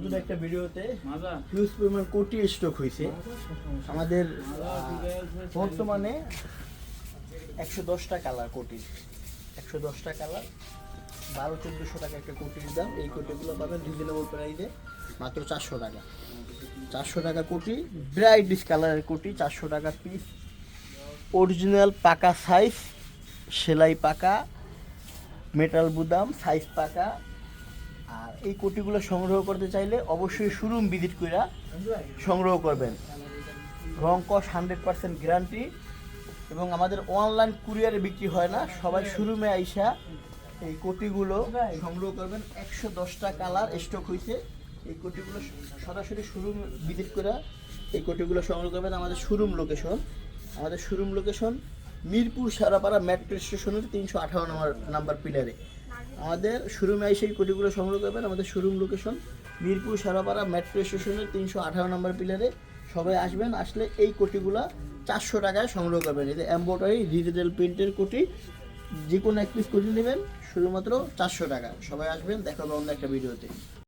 নতুন একটা ভিডিওতে হিউজ পরিমাণ কোটি স্টক হয়েছে আমাদের বর্তমানে 110টা কালার কোটি, 110টা কালার 1200-1400 টাকা একটা কোটির দাম। এই কোটিগুলো পাবেন রিজনেবল প্রাইসে মাত্র 400 টাকা। 400 টাকা কোটি, ব্রাইট কালারের কোটি 400 টাকা পিস, অরিজিনাল পাকা সাইজ, সেলাই পাকা, মেটাল বুদাম সাইজ পাকা। আর এই কোটিগুলো সংগ্রহ করতে চাইলে অবশ্যই শোরুম ভিজিট করে সংগ্রহ করবেন। রং কস 100% গ্যারান্টি এবং আমাদের অনলাইন কুরিয়ারে বিক্রি হয় না, সবাই শোরুমে আইসা এই কোটিগুলো সংগ্রহ করবেন। 110টা কালার স্টক হয়েছে। এই কোটিগুলো সরাসরি শোরুম ভিজিট করে এই কোটিগুলো সংগ্রহ করবেন। আমাদের showroom location Mirpur Shewrapara metro স্টেশনের 358 নাম্বার পিলারে। আমাদের শোরুমে এসে এই কোটিগুলো সংগ্রহ করবেন। আমাদের showroom location Mirpur Shewrapara metro স্টেশনের 358 নাম্বার পিলারে। সবাই আসবেন, আসলে এই কোটিগুলো 400 টাকায় সংগ্রহ করবেন। এই যে এমব্রয়ডারি ডিজিটাল প্রিন্টের কোটি, যে কোনো এক পিস কোটি নেবেন শুধুমাত্র 400 টাকা। সবাই আসবেন, দেখা হবে অন্য একটা ভিডিওতে।